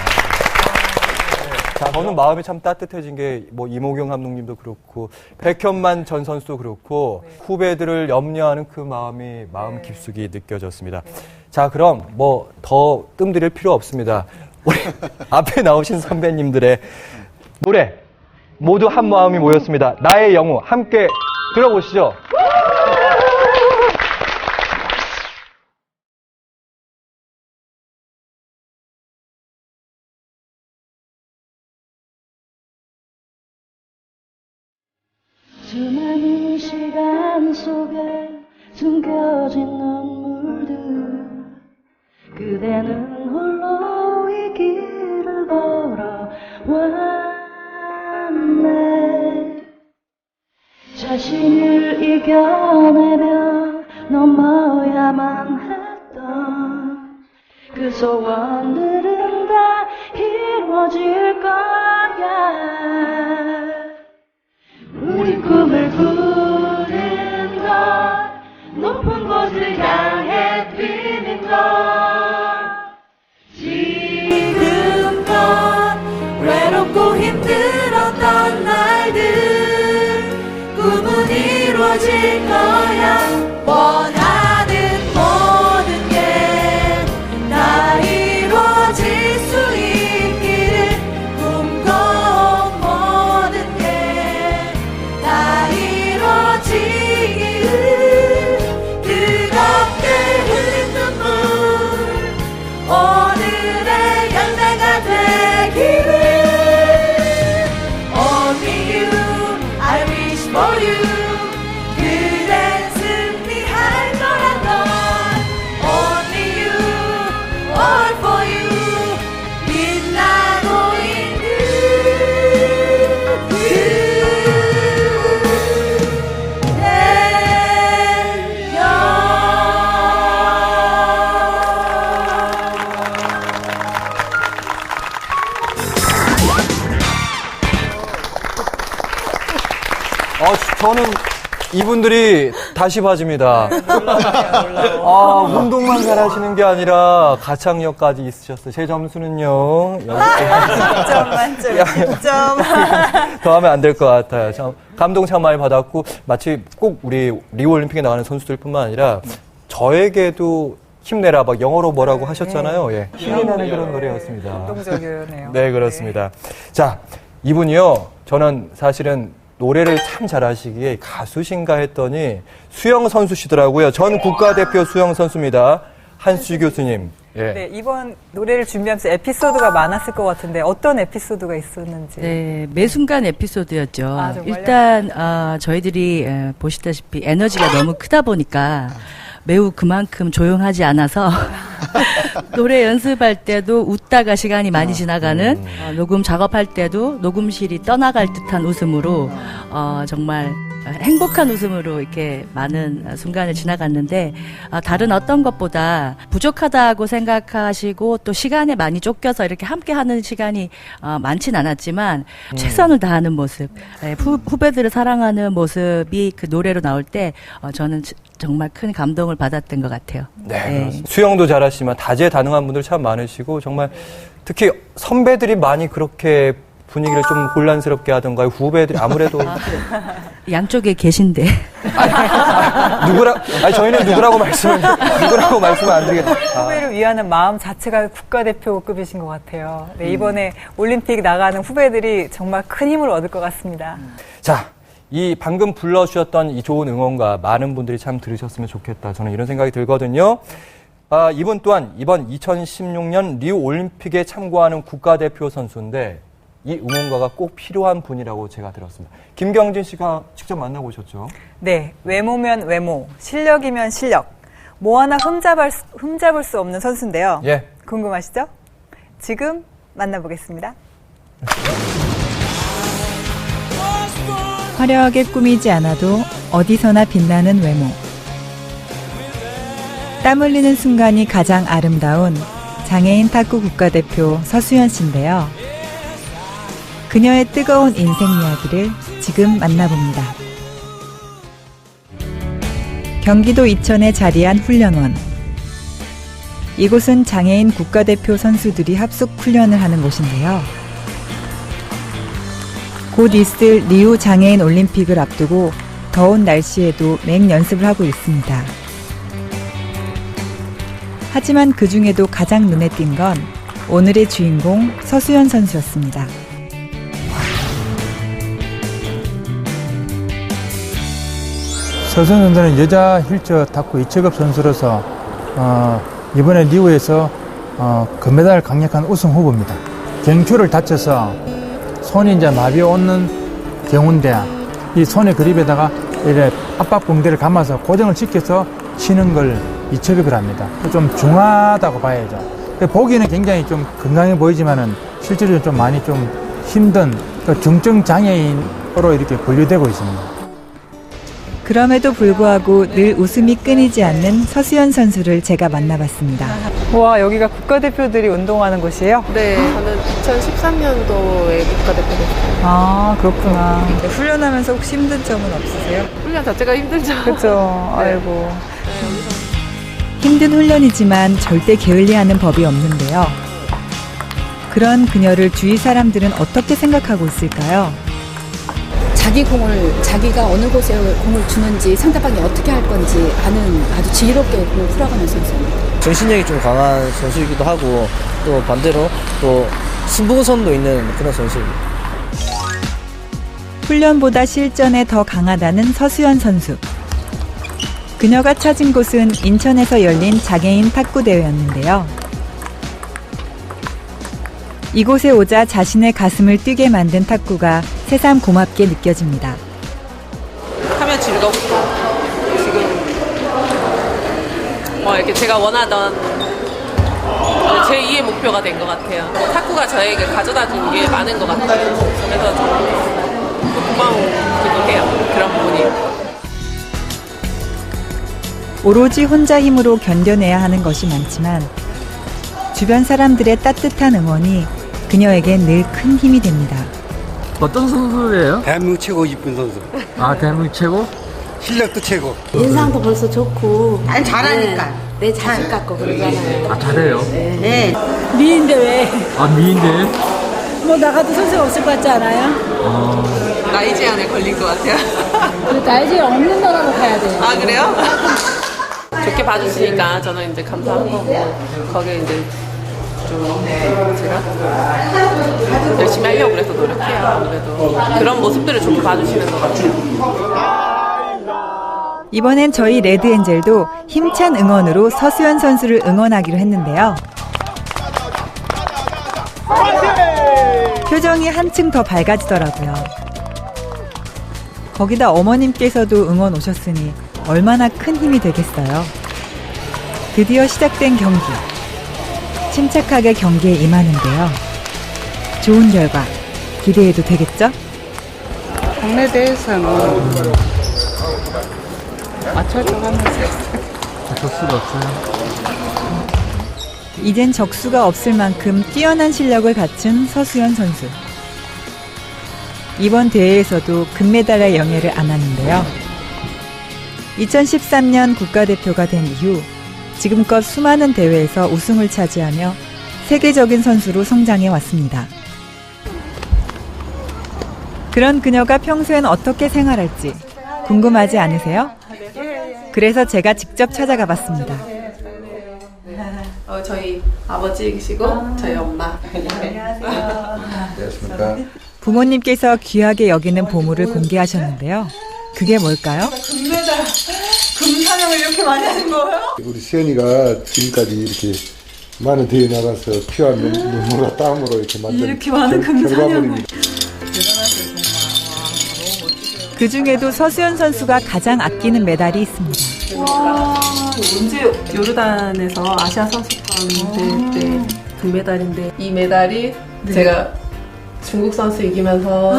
자, 저는 마음이 참 따뜻해진 게 뭐 이모경 감독님도 그렇고 백현만 전 선수도 그렇고 후배들을 염려하는 그 마음이 마음 깊숙이 느껴졌습니다. 자, 그럼 뭐 더 뜸들일 필요 없습니다. 우리 앞에 나오신 선배님들의 노래 모두 한 마음이 모였습니다. 나의 영웅 함께 들어보시죠. 수많은 시간 속에 숨겨진 눈물들 그대는 홀로 이 길을 걸어왔네 자신을 이겨내며 넘어야만 했던 그 소원들은 다 이루어질 거야 우리 꿈을 부른 것 높은 곳을 향해 뛰는 것 지금껏 외롭고 힘들었던 날들 꿈은 이루어질 거야 원하는 모든 게 다 이루어질 수 있기를 꿈꿔온 모든 게 다 이루어지기를 뜨겁게 흘린 눈물 오늘의 열매가 되기를 Only you, I wish for you 그댄 승리할 거란 넌 Only you, all for you 빛나고 있는 저는 이분들이 다시 봐줍니다. 운동만 잘하시는 게 아니라 가창력까지 있으셨어요. 제 점수는요. 10점 만점에 10점. 더 하면 안 될 것 같아요. 참, 감동 참 많이 받았고, 마치 꼭 우리 리우올림픽에 나가는 선수들뿐만 아니라 저에게도 힘내라, 막 영어로 뭐라고 하셨잖아요. 예. 힘이 나는 그런 노래였습니다. 감동적이네요. 네, 그렇습니다. 자, 이분이요. 저는 사실은 노래를 참 잘하시기에 가수신가 했더니 수영 선수시더라고요. 전 국가대표 수영 선수입니다. 한수지 교수님. 예. 네, 이번 노래를 준비하면서 에피소드가 많았을 것 같은데 어떤 에피소드가 있었는지. 네, 매 순간 에피소드였죠. 정말요? 일단 저희들이 보시다시피 에너지가 너무 크다 보니까 매우 그만큼 조용하지 않아서 노래 연습할 때도 웃다가 시간이 많이 지나가는 녹음 작업할 때도 녹음실이 떠나갈 듯한 웃음으로 정말 행복한 웃음으로 이렇게 많은 순간을 지나갔는데 다른 어떤 것보다 부족하다고 생각하시고 또 시간에 많이 쫓겨서 이렇게 함께하는 시간이 많진 않았지만 최선을 다하는 모습, 후배들을 사랑하는 모습이 그 노래로 나올 때 저는 정말 큰 감동을 받았던 것 같아요. 네. 수영도 잘하시지만 다재다능한 분들 참 많으시고 정말 특히 선배들이 많이 그렇게 분위기를 좀 혼란스럽게 하던가요? 후배들이 아무래도 양쪽에 계신데 저희는 누구라고 말씀을 안 드리겠다. 후배를 위하는 마음 자체가 국가대표급이신 것 같아요. 네, 이번에 올림픽 나가는 후배들이 정말 큰 힘을 얻을 것 같습니다. 자, 이 방금 불러주셨던 이 좋은 응원가 많은 분들이 참 들으셨으면 좋겠다. 저는 이런 생각이 들거든요. 이분 또한 이번 2016년 리우 올림픽에 참고하는 국가대표 선수인데 이 응원가가 꼭 필요한 분이라고 제가 들었습니다. 김경진 씨가 직접 만나보셨죠? 네, 외모면 외모, 실력이면 실력. 뭐 하나 흠잡을 수 없는 선수인데요. 예. 궁금하시죠? 지금 만나보겠습니다. 화려하게 꾸미지 않아도 어디서나 빛나는 외모. 땀 흘리는 순간이 가장 아름다운 장애인 탁구 국가대표 서수연 씨인데요. 그녀의 뜨거운 인생 이야기를 지금 만나봅니다. 경기도 이천에 자리한 훈련원. 이곳은 장애인 국가대표 선수들이 합숙 훈련을 하는 곳인데요. 곧 있을 리우 장애인 올림픽을 앞두고 더운 날씨에도 맹연습을 하고 있습니다. 하지만 그 중에도 가장 눈에 띈 건 오늘의 주인공 서수연 선수였습니다. 서수연 선수는 여자 휠체어 탁구 2체급 선수로서 이번에 리우에서 금메달 강력한 우승 후보입니다. 경추를 다쳐서 손이 이제 마비 오는 경우인데 이 손의 그립에다가 이래 압박 붕대를 감아서 고정을 시켜서 치는 걸 2체급을 합니다. 좀 중하다고 봐야죠. 보기에는 굉장히 좀 건강해 보이지만은 실제로 좀 많이 좀 힘든 중증 장애인으로 이렇게 분류되고 있습니다. 그럼에도 불구하고 늘 웃음이 끊이지 않는 서수연 선수를 제가 만나봤습니다. 와, 여기가 국가대표들이 운동하는 곳이에요? 네, 저는 2013년도에 국가대표됐어요. 아, 그렇구나. 네, 훈련하면서 혹시 힘든 점은 없으세요? 훈련 자체가 힘들죠. 그렇죠. 네. 아이고. 힘든 훈련이지만 절대 게을리하는 법이 없는데요. 그런 그녀를 주위 사람들은 어떻게 생각하고 있을까요? 자기 공을 자기가 어느 곳에 공을 주는지 상대방이 어떻게 할 건지 아는 아주 지혜롭게 공을 풀어가는 선수입니다. 정신력이 좀 강한 선수이기도 하고 또 반대로 또 승부선도 있는 그런 선수입니다. 훈련보다 실전에 더 강하다는 서수연 선수. 그녀가 찾은 곳은 인천에서 열린 장애인 탁구 대회였는데요. 이곳에 오자 자신의 가슴을 뛰게 만든 탁구가 새삼 고맙게 느껴집니다. 하면 즐겁고 지금 이렇게 제가 원하던 제2의 목표가 된 것 같아요. 탁구가 저에게 가져다 준 게 많은 것 같아요. 그래서 좀 고마우기도 해요. 그런 부분이. 오로지 혼자 힘으로 견뎌내야 하는 것이 많지만 주변 사람들의 따뜻한 응원이 그녀에겐 늘 큰 힘이 됩니다. 어떤 선수예요? 대한민국 최고 이쁜 선수. 아, 대한민국 최고? 실력도 최고. 인상도 벌써 좋고. 아니, 잘하니까. 내 자식 같고 그러잖아요. 아, 잘해요? 네. 미인데 왜? 아, 미인데? 뭐 나가도 선수가 없을 것 같지 않아요? 나이 제한에 걸린 것 같아요. 나이 제한 없는 나라로 가야 돼요. 아, 그래요? 좋게 봐주시니까 저는 이제 감사한 거고, 거기에 이제 좀 제가 열심히 하려고 그래서 노력해요. 아무래도 그런 모습들을 좋게 봐주시는 것 같아요. 이번엔 저희 레드엔젤도 힘찬 응원으로 서수연 선수를 응원하기로 했는데요. 표정이 한층 더 밝아지더라고요. 거기다 어머님께서도 응원 오셨으니 얼마나 큰 힘이 되겠어요. 드디어 시작된 경기. 침착하게 경기에 임하는데요. 좋은 결과 기대해도 되겠죠? 국내 대회에서는 맞춰줘가면서 적수가 없어요. 이젠 적수가 없을 만큼 뛰어난 실력을 갖춘 서수연 선수. 이번 대회에서도 금메달의 영예를 안았는데요. 2013년 국가대표가 된 이후 지금껏 수많은 대회에서 우승을 차지하며 세계적인 선수로 성장해 왔습니다. 그런 그녀가 평소엔 어떻게 생활할지 궁금하지 않으세요? 그래서 제가 직접 찾아가 봤습니다. 저희 아버지이시고 저희 엄마. 안녕하십니까. 부모님께서 귀하게 여기는 보물을 공개하셨는데요. 그게 뭘까요? 금메달, 금사냥을 이렇게 많이 하는 거예요? 우리 수연이가 지금까지 이렇게 많은 대회 나가서 피와 눈물과 땀으로 이렇게 만든 이렇게 많은 금사냥을. 결과물입니다. 그 중에도 서수연 선수가 가장 아끼는 메달이 있습니다. 와, 언제 요르단에서 아시아 선수권 대회 때 금메달인데 이 메달이 제가 중국 선수 이기면서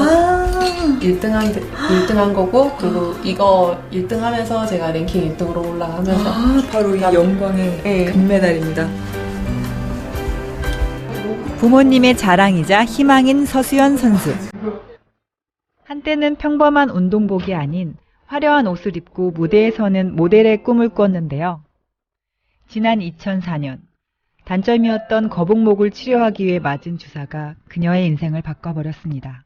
1등한 거고, 그리고 이거 1등 하면서 제가 랭킹 1등으로 올라가면서 바로 이 영광의 금메달입니다. 부모님의 자랑이자 희망인 서수연 선수. 한때는 평범한 운동복이 아닌 화려한 옷을 입고 무대에 서는 모델의 꿈을 꿨는데요. 지난 2004년 단점이었던 거북목을 치료하기 위해 맞은 주사가 그녀의 인생을 바꿔버렸습니다.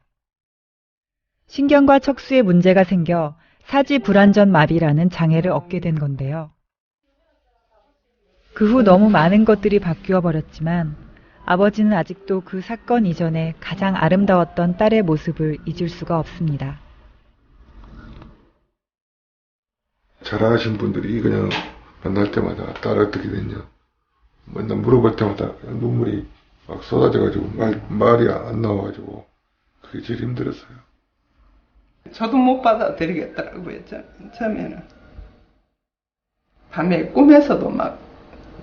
신경과 척수에 문제가 생겨 사지 불안전 마비라는 장애를 얻게 된 건데요. 그 후 너무 많은 것들이 바뀌어 버렸지만 아버지는 아직도 그 사건 이전에 가장 아름다웠던 딸의 모습을 잊을 수가 없습니다. 잘하신 분들이 그냥 만날 때마다 딸 어떻게 됐냐 맨날 물어볼 때마다 그냥 눈물이 막 쏟아져가지고 말이 안 나와가지고 그게 제일 힘들었어요. 저도 못 받아들이겠더라고요, 처음에는. 밤에 꿈에서도 막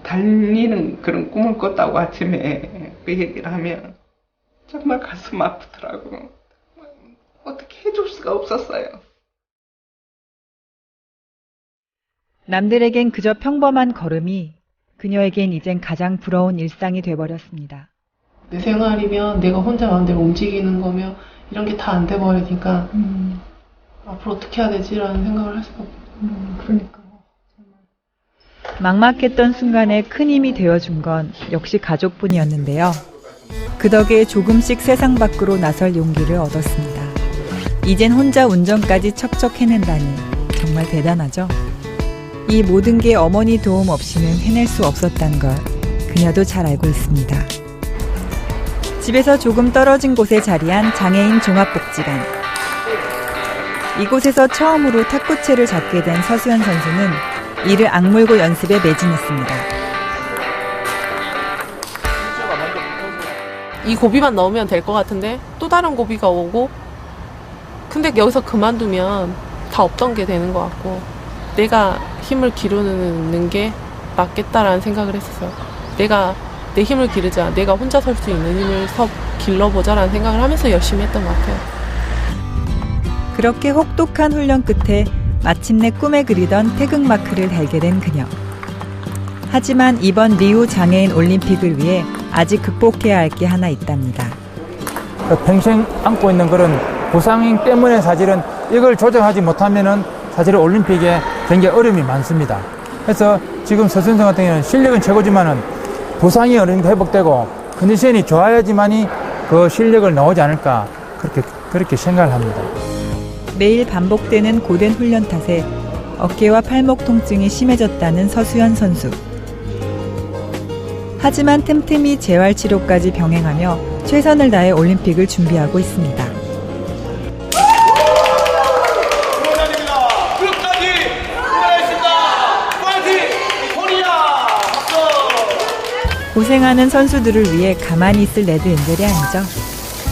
달리는 그런 꿈을 꿨다고 아침에 그 얘기를 하면 정말 가슴 아프더라고요. 어떻게 해줄 수가 없었어요. 남들에겐 그저 평범한 걸음이 그녀에겐 이젠 가장 부러운 일상이 돼버렸습니다. 내 생활이면 내가 혼자 마음대로 움직이는 거면 이런 게 다 안 돼버리니까 앞으로 어떻게 해야 되지라는 생각을 할 수가 없어요. 그러니까. 막막했던 순간에 큰 힘이 되어준 건 역시 가족뿐이었는데요. 그 덕에 조금씩 세상 밖으로 나설 용기를 얻었습니다. 이젠 혼자 운전까지 척척 해낸다니 정말 대단하죠? 이 모든 게 어머니 도움 없이는 해낼 수 없었단 걸 그녀도 잘 알고 있습니다. 집에서 조금 떨어진 곳에 자리한 장애인 종합복지관. 이곳에서 처음으로 탁구채를 잡게 된 서수연 선수는 이를 악물고 연습에 매진했습니다. 이 고비만 넣으면 될 것 같은데 또 다른 고비가 오고, 근데 여기서 그만두면 다 없던 게 되는 것 같고, 내가 힘을 기르는 게 맞겠다라는 생각을 했었어요. 내가 내 힘을 기르자, 내가 혼자 설 수 있는 힘을 길러보자라는 생각을 하면서 열심히 했던 것 같아요. 그렇게 혹독한 훈련 끝에 마침내 꿈에 그리던 태극마크를 달게 된 그녀. 하지만 이번 리우 장애인 올림픽을 위해 아직 극복해야 할 게 하나 있답니다. 평생 안고 있는 그런 부상 때문에 사실은 이걸 조정하지 못하면은 사실 올림픽에 굉장히 어려움이 많습니다. 그래서 지금 서수연 선수 같은 경우는 실력은 최고지만은 부상이 어느 정도 회복되고 컨디션이 좋아야지만이 그 실력을 나오지 않을까 그렇게 생각을 합니다. 매일 반복되는 고된 훈련 탓에 어깨와 팔목 통증이 심해졌다는 서수연 선수. 하지만 틈틈이 재활 치료까지 병행하며 최선을 다해 올림픽을 준비하고 있습니다. 고생하는 선수들을 위해 가만히 있을 레드엔젤이 아니죠.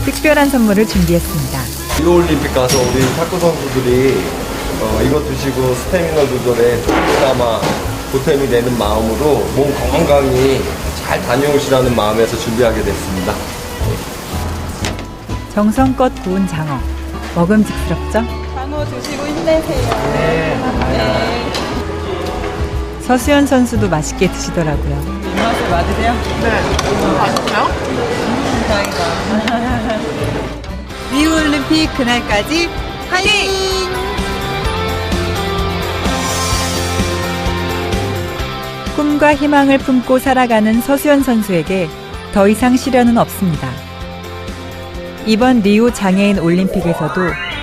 특별한 선물을 준비했습니다. 리오올림픽 가서 우리 탁구 선수들이 이것 드시고 스태미너 조절에 조금이나마 보탬이 되는 마음으로 몸 건강히 잘 다녀오시라는 마음에서 준비하게 됐습니다. 정성껏 구운 장어. 먹음직스럽죠? 장어 드시고 힘내세요. 네. 서수연 선수도 맛있게 드시더라고요. 입맛에 맞으세요? 네. 맛있어요? 다행이다. 리우올림픽 그날까지 화이팅! 꿈과 희망을 품고 살아가는 서수연 선수에게 더 이상 시련은 없습니다. 이번 리우 장애인 올림픽에서도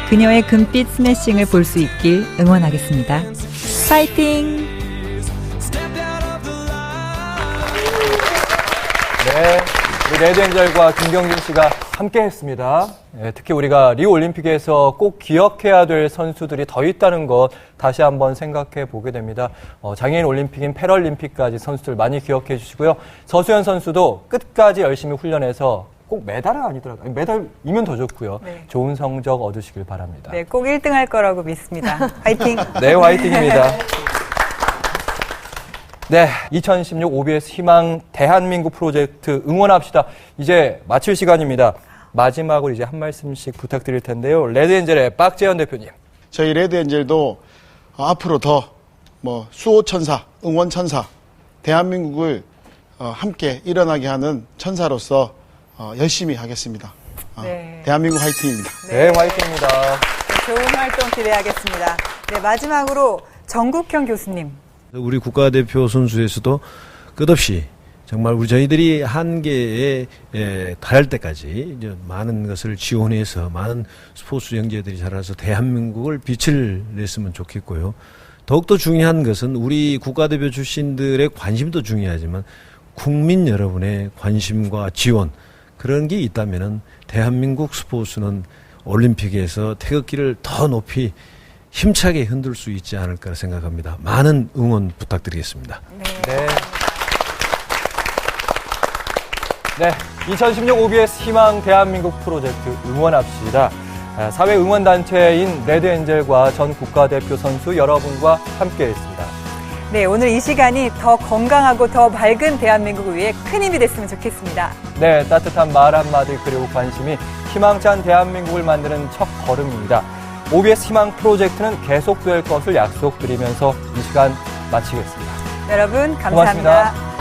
그녀의 금빛 스매싱을 볼 수 있길 응원하겠습니다. 파이팅! 네, 우리 레드엔젤과 김경진 씨가 함께했습니다. 네, 특히 우리가 리우 올림픽에서 꼭 기억해야 될 선수들이 더 있다는 것 다시 한번 생각해 보게 됩니다. 장애인 올림픽인 패럴림픽까지 선수들 많이 기억해 주시고요. 서수연 선수도 끝까지 열심히 훈련해서 꼭 메달은 아니더라도 메달이면 더 좋고요. 네. 좋은 성적 얻으시길 바랍니다. 네, 꼭 1등 할 거라고 믿습니다. 화이팅! 네, 화이팅입니다. 네, 2016 OBS 희망 대한민국 프로젝트 응원합시다. 이제 마칠 시간입니다. 마지막으로 이제 한 말씀씩 부탁드릴 텐데요. 레드엔젤의 박재현 대표님. 저희 레드엔젤도 앞으로 더 수호천사, 응원천사, 대한민국을 함께 일어나게 하는 천사로서 열심히 하겠습니다. 네. 대한민국 화이팅입니다. 네, 화이팅입니다. 네, 좋은 활동 기대하겠습니다. 네, 마지막으로 정국형 교수님. 우리 국가대표 선수에서도 끝없이 정말 저희들이 한계에 달할 때까지 이제 많은 것을 지원해서 많은 스포츠 형제들이 자라서 대한민국을 빛을 냈으면 좋겠고요. 더욱더 중요한 것은 우리 국가대표 출신들의 관심도 중요하지만 국민 여러분의 관심과 지원 그런 게 있다면은 대한민국 스포츠는 올림픽에서 태극기를 더 높이 힘차게 흔들 수 있지 않을까 생각합니다. 많은 응원 부탁드리겠습니다. 네. 네, 2016 OBS 희망 대한민국 프로젝트 응원합시다. 사회 응원단체인 레드엔젤과 전 국가대표 선수 여러분과 함께했습니다. 네, 오늘 이 시간이 더 건강하고 더 밝은 대한민국을 위해 큰 힘이 됐으면 좋겠습니다. 네, 따뜻한 말 한마디 그리고 관심이 희망찬 대한민국을 만드는 첫 걸음입니다. OBS 희망 프로젝트는 계속될 것을 약속드리면서 이 시간 마치겠습니다. 여러분, 감사합니다. 고맙습니다.